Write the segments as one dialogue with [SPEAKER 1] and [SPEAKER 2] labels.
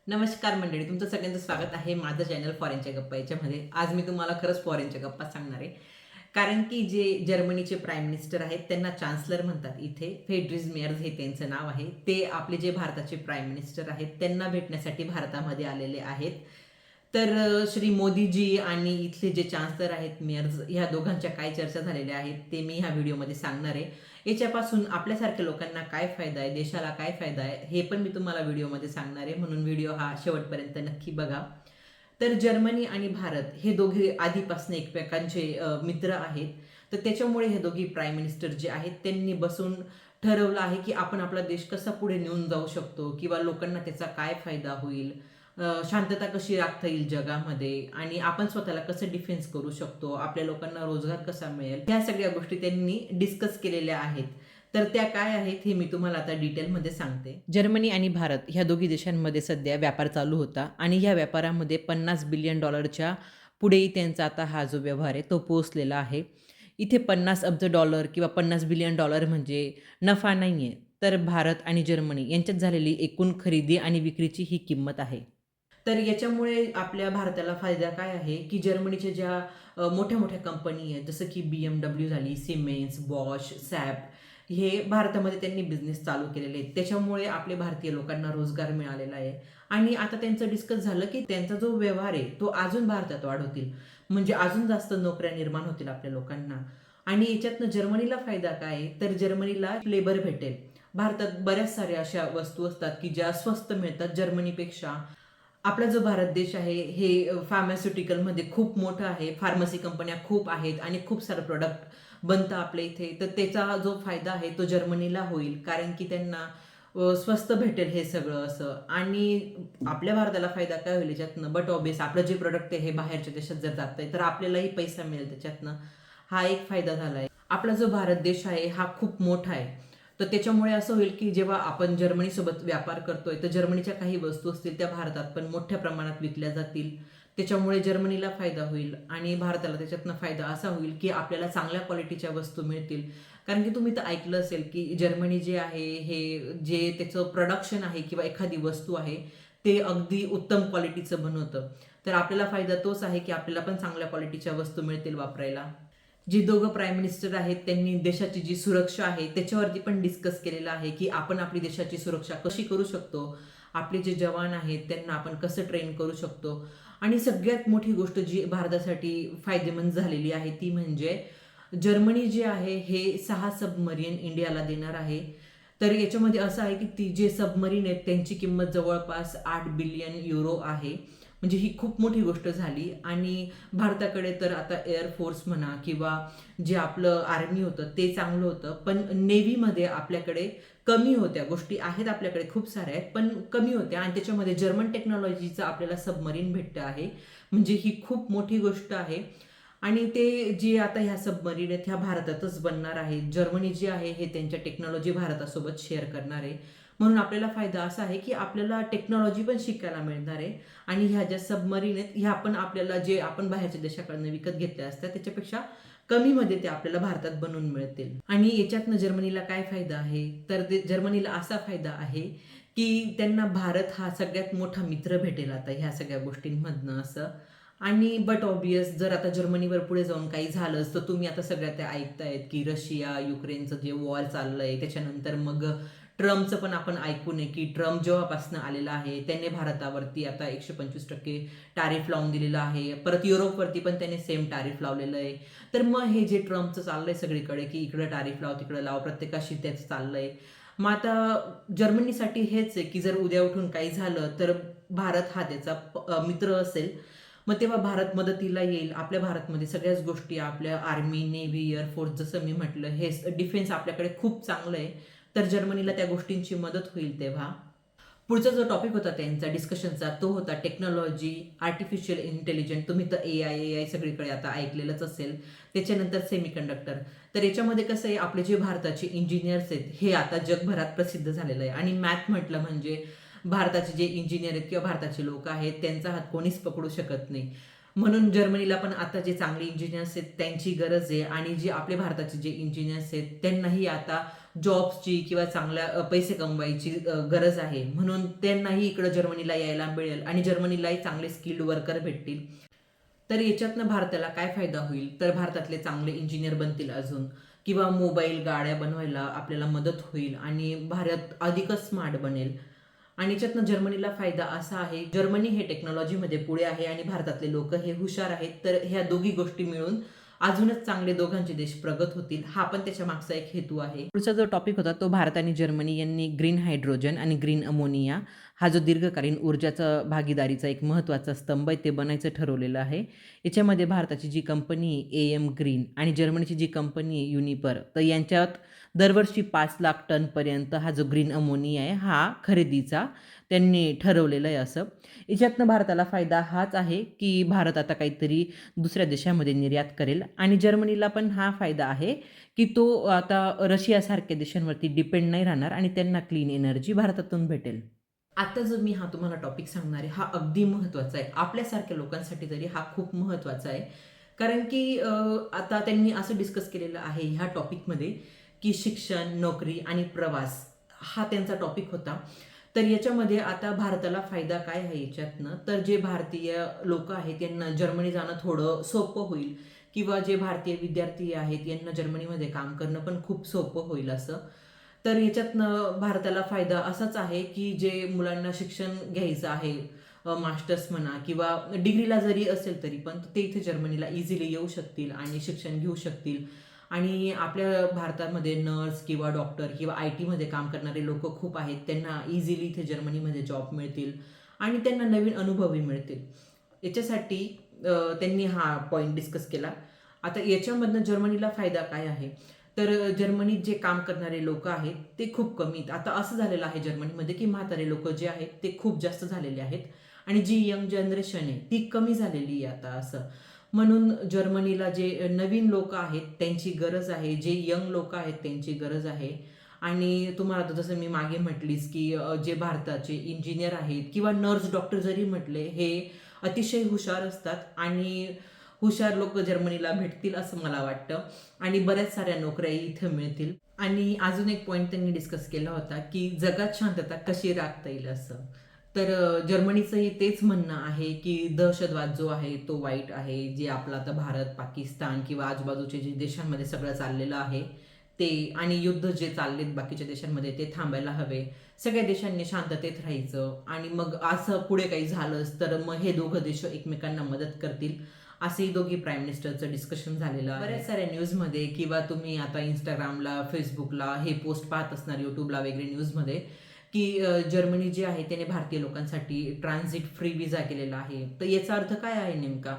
[SPEAKER 1] नमस्कार मंडळी, तुमचं सगळ्यांचं स्वागत आहे माझं चॅनल फॉरेनच्या गप्पा याच्यामध्ये. आज मी तुम्हाला खरंच फॉरेनच्या गप्पा सांगणार आहे. कारण की जे जर्मनीचे प्राईम मिनिस्टर आहेत त्यांना चान्सलर म्हणतात इथे. फ्रेडरिक मेर्ज हे त्यांचं नाव आहे. ते आपले जे भारताचे प्राईम मिनिस्टर आहेत त्यांना भेटण्यासाठी भारतामध्ये आलेले आहेत. तर श्री मोदीजी आणि इथले जे चान्सलर आहेत मेर्ज, ह्या दोघांच्या काय चर्चा झालेल्या आहेत ते मी ह्या व्हिडिओमध्ये सांगणार आहे. याच्यापासून आपल्यासारख्या लोकांना काय फायदा आहे, देशाला काय फायदा आहे, हे पण मी तुम्हाला व्हिडिओमध्ये सांगणार आहे. म्हणून व्हिडिओ हा शेवटपर्यंत नक्की बघा. तर जर्मनी आणि भारत हे दोघे आधीपासून एकमेकांचे मित्र आहेत. तर त्याच्यामुळे हे दोघी प्राईम मिनिस्टर जे आहेत त्यांनी बसून ठरवलं आहे की आपण आपला देश कसा पुढे नेऊन जाऊ शकतो किंवा लोकांना त्याचा काय फायदा होईल, शांतता कशी राखता येईल जगामध्ये आणि आपण स्वतःला कसं डिफेन्स करू शकतो, आपल्या लोकांना रोजगार कसा मिळेल, ह्या सगळ्या गोष्टी त्यांनी डिस्कस केलेल्या आहेत. तर त्या काय आहेत हे मी तुम्हाला आता डिटेलमध्ये सांगते. जर्मनी आणि भारत ह्या दोघी देशांमध्ये सध्या व्यापार चालू होता आणि ह्या व्यापारामध्ये $50 बिलियन पुढेही त्यांचा आता हा जो व्यवहार आहे तो पोहोचलेला आहे. इथे $50 अब्ज किंवा $50 बिलियन म्हणजे नफा नाही आहे, तर भारत आणि जर्मनी यांच्यात झालेली एकूण खरेदी आणि विक्रीची ही किंमत आहे. तर याच्यामुळे आपल्या भारताला फायदा काय आहे, की जर्मनीच्या ज्या मोठ्या-मोठ्या कंपनी आहेत, जसं की BMW झाली, सिमेन्स, बॉश, सॅप, हे भारतामध्ये त्यांनी बिझनेस चालू केलेले आहेत. त्याच्यामुळे आपले भारतीय लोकांना रोजगार मिळालेला आहे आणि आता त्यांचं डिस्कस झालं, की त्यांचा जो व्यवहार आहे, तो अजून भारतात वाढवतील. म्हणजे अजून जास्त नोकऱ्या निर्माण होतील आपल्या लोकांना आणि याच्यातनं जर्मनीला फायदा काय आहे, तर जर्मनीला लेबर भेटेल. भारतात बऱ्याच साऱ्या अशा वस्तू असतात, की ज्या स्वस्त मिळतात जर्मनीपेक्षा. आपला जो भारत देश आहे हे फार्मास्युटिकलमध्ये खूप मोठं आहे. फार्मसी कंपन्या खूप आहेत आणि खूप सारं प्रॉडक्ट बनतं आपल्या इथे. तर त्याचा जो फायदा आहे तो जर्मनीला होईल. कारण की त्यांना स्वस्त भेटेल हे सगळं असं. आणि आपल्या भारताला फायदा काय होईल याच्यातनं? बट ऑब्वियस आपलं जे प्रॉडक्ट आहे हे बाहेरच्या देशात जर जातंय तर आपल्यालाही पैसा मिळेल त्याच्यातनं. हा एक फायदा झाला आहे. आपला जो भारत देश आहे हा खूप मोठा आहे. तर त्याच्यामुळे असं होईल की जेव्हा आपण जर्मनीसोबत व्यापार करतोय तर जर्मनीच्या काही वस्तू असतील त्या भारतात पण मोठ्या प्रमाणात विकल्या जातील. त्याच्यामुळे जर्मनीला फायदा होईल आणि भारताला त्याच्यातनं फायदा असा होईल की आपल्याला चांगल्या क्वालिटीच्या वस्तू मिळतील. कारण की तुम्ही तर ऐकलं असेल की जर्मनी जे आहे हे जे त्याचं प्रोडक्शन आहे किंवा एखादी वस्तू आहे ते अगदी उत्तम क्वालिटीचं बनवतं. तर आपल्याला फायदा तोच आहे की आपल्याला पण चांगल्या क्वालिटीच्या वस्तू मिळतील वापरायला. जी दोघं प्राईम मिनिस्टर आहेत त्यांनी देशाची जी सुरक्षा आहे त्याच्यावरती पण डिस्कस केलेलं आहे की आपण आपली देशाची सुरक्षा कशी करू शकतो, आपले जे जवान आहेत त्यांना आपण कसं ट्रेन करू शकतो. आणि सगळ्यात मोठी गोष्ट जी भारतासाठी फायदेमंद झालेली आहे ती म्हणजे जर्मनी जे आहे हे 6 सबमरीन इंडियाला देणार आहे. तर याच्यामध्ये असं आहे की ती जे सबमरीन आहेत त्यांची किंमत जवळपास €8 बिलियन आहे. म्हणजे ही खूप मोठी गोष्ट झाली आणि भारताकडे तर आता एअरफोर्स म्हणा किंवा जे आपलं आर्मी होतं ते चांगलं होतं. पण नेव्हीमध्ये आपल्याकडे कमी होत्या गोष्टी आहेत, आपल्याकडे खूप साऱ्या आहेत पण कमी होत्या आणि त्याच्यामध्ये जर्मन टेक्नॉलॉजीचं आपल्याला सबमरीन भेटतं आहे. म्हणजे ही खूप मोठी गोष्ट आहे. आणि ते जे आता ह्या सबमरीन आहेत ह्या भारतातच बनणार आहेत. जर्मनी जे आहे हे त्यांच्या टेक्नॉलॉजी भारतासोबत शेअर करणार आहे. म्हणून आपल्याला फायदा असा आहे की आपल्याला टेक्नॉलॉजी पण शिकायला मिळणार आहे आणि ह्या ज्या सबमरीन आहेत ह्या पण आपल्याला जे आपण बाहेरच्या देशाकडनं विकत घेतल्या असतात त्याच्यापेक्षा कमीमध्ये ते आपल्याला भारतात बनवून मिळतील. आणि याच्यातनं जर्मनीला काय फायदा आहे, तर ते जर्मनीला असा फायदा आहे की त्यांना भारत हा सगळ्यात मोठा मित्र भेटेल आता ह्या सगळ्या गोष्टींमधनं असं. आणि बट ऑब्वियस जर आता जर्मनीवर पुढे जाऊन काही झालंच तर तुम्ही आता सगळ्या त्या ऐकतायत की रशिया युक्रेनचं जे वॉर चाललंय, त्याच्यानंतर मग ट्रम्पचं पण आपण ऐकू नये की ट्रम्प जेव्हापासून आलेला आहे त्याने भारतावरती आता 125% टॅरिफ लावून दिलेलं आहे. परत युरोपवरती पण त्याने सेम टॅरिफ लावलेलं आहे. तर मग हे जे ट्रम्पचं चाललंय सगळीकडे की इकडं टॅरिफ लाव तिकडं लाव, प्रत्येकाशी त्याचं चाललंय. मग आता जर्मनीसाठी हेच आहे की जर उद्या उठून काही झालं तर भारत हा त्याचा मित्र असेल. मग तेव्हा भारत मदतीला येईल. आपल्या भारतमध्ये सगळ्याच गोष्टी आपल्या आर्मी, नेव्ही, एअरफोर्स जसं मी म्हटलं हे डिफेन्स आपल्याकडे खूप चांगलं आहे. तर जर्मनीला त्या गोष्टींची मदत होईल तेव्हा. पुढचा जो टॉपिक होता त्यांचा डिस्कशनचा तो होता टेक्नॉलॉजी, आर्टिफिशियल इंटेलिजन्स. तुम्ही तर एआय सगळीकडे आता ऐकलेलंच असेल. त्याच्यानंतर सेमीकंडक्टर. तर याच्यामध्ये कसं आहे आपले जे भारताचे इंजिनियर्स आहेत हे आता जगभरात प्रसिद्ध झालेलं आहे आणि मॅथ म्हटलं म्हणजे भारताचे जे इंजिनियर आहेत किंवा भारताचे लोक आहेत त्यांचा हात कोणीच पकडू शकत नाही. म्हणून जर्मनीला पण आता जे चांगले इंजिनियर्स आहेत त्यांची गरज आहे आणि जे आपले भारताचे जे इंजिनियर्स आहेत त्यांनाही आता जॉब्सची किंवा चांगल्या पैसे कमवायची गरज आहे, म्हणून त्यांनाही इकडं जर्मनीला यायला मिळेल आणि जर्मनीलाही चांगले स्किल्ड वर्कर भेटतील. तर याच्यातनं भारताला काय फायदा होईल, तर भारतातले चांगले इंजिनियर बनतील अजून, किंवा मोबाईल गाड्या बनवायला आपल्याला मदत होईल आणि भारत अधिकच स्मार्ट बनेल. आणि याच्यातनं जर्मनीला फायदा असा आहे, जर्मनी हे टेक्नॉलॉजीमध्ये पुढे आहे आणि भारतातले लोक हे हुशार आहेत, तर ह्या दोघी गोष्टी मिळून अजूनच चांगले दोघांचे देश प्रगत होतील. हा पण त्याच्या मागचा एक हेतू आहे. पुढचा जो टॉपिक होता तो भारत आणि जर्मनी यांनी ग्रीन हायड्रोजन आणि ग्रीन अमोनिया हा जो दीर्घकालीन ऊर्जाचा भागीदारीचा एक महत्त्वाचा स्तंभ आहे ते बनायचं ठरवलेलं आहे. याच्यामध्ये भारताची जी कंपनी AM ग्रीन आणि जर्मनीची जी कंपनी युनिपर, तर यांच्यात दरवर्षी 5 लाख टनपर्यंत हा जो ग्रीन अमोनिया आहे हा खरेदीचा त्यांनी ठरवलेलं आहे असं. याच्यातनं भारताला फायदा हाच आहे की भारत आता काहीतरी दुसऱ्या देशामध्ये निर्यात करेल आणि जर्मनीला पण हा फायदा आहे की तो आता रशियासारख्या देशांवरती डिपेंड नाही राहणार आणि त्यांना क्लीन एनर्जी भारतातून भेटेल. आता जो मी हा तुम्हाला टॉपिक सांगणार आहे हा अगदी महत्त्वाचा आहे. आपल्यासारख्या लोकांसाठी तरी हा खूप महत्त्वाचा आहे. कारण की आता त्यांनी असं डिस्कस केलेलं आहे ह्या टॉपिकमध्ये की शिक्षण, नोकरी आणि प्रवास हा त्यांचा टॉपिक होता. तर याच्यामध्ये आता भारताला फायदा काय आहे याच्यातनं, तर जे भारतीय लोक आहेत यांना जर्मनी जाणं थोडं सोपं होईल किंवा जे भारतीय विद्यार्थी आहेत यांना जर्मनीमध्ये काम करणं पण खूप सोपं होईल असं. तर याच्यातनं भारताला फायदा असाच आहे की जे मुलांना शिक्षण घ्यायचं आहे, मास्टर्स म्हणा किंवा डिग्रीला जरी असेल तरी पण ते इथे जर्मनीला इझिली येऊ शकतील आणि शिक्षण घेऊ शकतील. आणि आपल्या भारतामध्ये नर्स किंवा डॉक्टर किंवा IT मध्ये काम करणारे लोक खूप आहेत, त्यांना इझिली इथे जर्मनीमध्ये जॉब मिळतील आणि त्यांना नवीन अनुभवही मिळतील. याच्यासाठी त्यांनी हा पॉईंट डिस्कस केला. आता याच्यामधनं जर्मनीला फायदा काय आहे, तर जर्मनीत जे काम करणारे लोक आहेत ते खूप कमी आहेत. आता असं झालेलं आहे जर्मनीमध्ये की म्हातारे लोक जे आहेत ते खूप जास्त झालेले आहेत आणि जी यंग जनरेशन आहे ती कमी झालेली आहे आता असं. म्हणून जर्मनीला जे नवीन लोक आहेत त्यांची गरज आहे, जे यंग लोक आहेत त्यांची गरज आहे. आणि तुम्हाला आता जसं मी मागे म्हटलीस की जे भारताचे इंजिनियर आहेत किंवा नर्स डॉक्टर जरी म्हटले हे अतिशय हुशार असतात आणि हुशार लोक जर्मनीला भेटतील असं मला वाटतं आणि बऱ्याच साऱ्या नोकऱ्याही इथं मिळतील. आणि अजून एक पॉईंट त्यांनी डिस्कस केला होता की जगात शांतता कशी राखता येईल असं. तर जर्मनीचंही तेच म्हणणं आहे की दहशतवाद जो आहे तो वाईट आहे. जे आपलं आता भारत, पाकिस्तान किंवा आजूबाजूचे जे देशांमध्ये सगळं चाललेलं आहे ते आणि युद्ध जे चाललेत बाकीच्या देशांमध्ये ते थांबायला हवे. सगळ्या देशांनी शांततेत राहायचं आणि मग असं पुढे काही झालंच तर मग हे दोघं देश एकमेकांना मदत करतील असेही दोघी प्राईम मिनिस्टरचं डिस्कशन झालेलं आहे. बऱ्याच साऱ्या न्यूजमध्ये किंवा तुम्ही आता इंस्टाग्रामला, फेसबुकला हे पोस्ट पाहत असणार, यूट्यूबला वगैरे न्यूजमध्ये की जर्मनी जे आहे त्याने भारतीय लोकांसाठी ट्रान्झिट फ्री विजा केलेला आहे. तर याचा अर्थ काय आहे नेमका,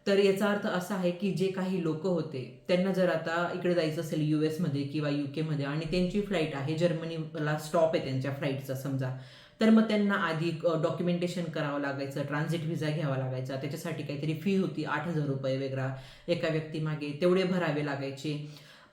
[SPEAKER 1] तर याचा अर्थ असा आहे की जे काही लोक होते त्यांना जर आता इकडे जायचं असेल US मध्ये किंवा UK मध्ये आणि त्यांची फ्लाईट आहे जर्मनीला स्टॉप आहे त्यांच्या फ्लाईटचा समजा, तर मग त्यांना आधी डॉक्युमेंटेशन करावं लागायचं, ट्रान्झिट व्हिसा घ्यावा लागायचा. त्याच्यासाठी काहीतरी फी होती 8,000 रुपये वेगळा एका व्यक्तीमागे, तेवढे भरावे लागायचे.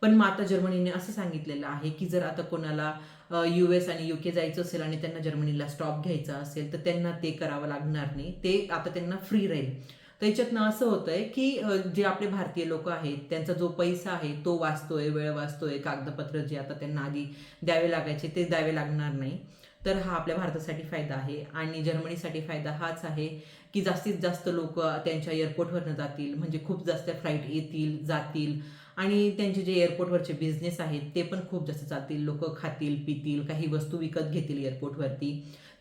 [SPEAKER 1] पण मग आता जर्मनीने असं सांगितलेलं आहे की जर आता कोणाला US आणि UK जायचं असेल आणि त्यांना जर्मनीला स्टॉप घ्यायचा असेल तर त्यांना ते करावं लागणार नाही, ते आता त्यांना फ्री राहील. तर याच्यातनं असं होतंय की जे आपले भारतीय लोक आहेत त्यांचा जो पैसा आहे तो वाचतोय, वेळ वाचतोय, कागदपत्र जे आता त्यांना आधी द्यावे लागायचे ते द्यावे लागणार नाही. तर हा आपल्या भारतासाठी फायदा आहे आणि जर्मनीसाठी फायदा हाच आहे की जास्तीत जास्त लोक त्यांच्या एअरपोर्टवरनं जातील, म्हणजे खूप जास्त फ्लाईट येतील जातील आणि त्यांचे जे एअरपोर्टवरचे बिझनेस आहेत ते पण खूप जास्त चालतील. लोक खातील, पितील, काही वस्तू विकत घेतील एअरपोर्टवरती.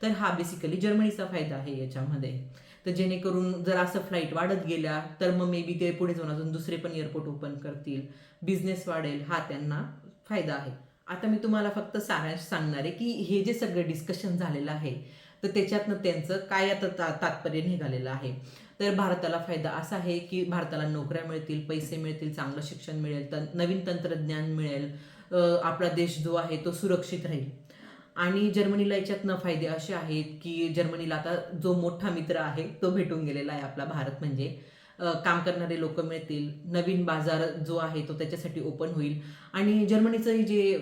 [SPEAKER 1] तर हा बेसिकली जर्मनीचा फायदा आहे याच्यामध्ये. तर जेणेकरून जर असं फ्लाईट वाढत गेल्या तर मग मे बी ते पुढे जाऊन अजून दुसरे पण एअरपोर्ट ओपन करतील, बिझनेस वाढेल, हा त्यांना फायदा आहे. आता मी तुम्हाला फक्त सारांश सांगणार आहे की हे जे सगळं डिस्कशन झालेलं आहे तर त्याच्यातनं त्यांचं काय आता तात्पर्य निघालेलं आहे. तर भारताला फायदा असा आहे की भारताला नोकऱ्या मिळतील, पैसे मिळतील, चांगलं शिक्षण मिळेल, नवीन तंत्रज्ञान मिळेल, आपला देश जो आहे तो सुरक्षित राहील. आणि जर्मनीला याच्यातनं फायदे असे आहेत की जर्मनीला आता जो मोठा मित्र आहे तो भेटून गेलेला आहे आपला भारत, म्हणजे काम करणारे लोक मिळतील, नवीन बाजार जो आहे तो त्याच्यासाठी ओपन होईल आणि जर्मनीचंही जे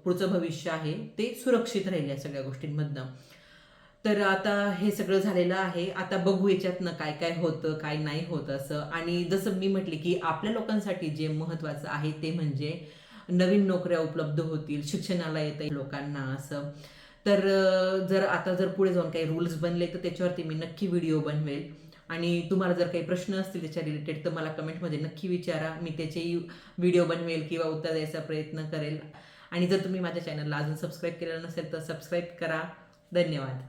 [SPEAKER 1] पुढचं भविष्य आहे ते सुरक्षित राहील या सगळ्या गोष्टींमधनं. तर आता हे सगळं झालेलं आहे. आता बघू याच्यातनं काय काय होतं, काय नाही होत असं. आणि जसं मी म्हटले की आपल्या लोकांसाठी जे महत्त्वाचं आहे ते म्हणजे नवीन नोकऱ्या उपलब्ध होतील, शिक्षणाला येता येईल लोकांना असं. तर जर पुढे जाऊन काही रूल्स बनले तर त्याच्यावरती मी नक्की व्हिडिओ बनवेल. आणि तुम्हाला जर काही प्रश्न असतील त्याच्या रिलेटेड तर मला कमेंटमध्ये नक्की विचारा. मी त्याचेही व्हिडिओ बनवेल किंवा उत्तर द्यायचा प्रयत्न करेल. आणि जर तुम्ही माझ्या चॅनलला अजून सबस्क्राईब केलेलं नसेल तर सबस्क्राईब करा. धन्यवाद.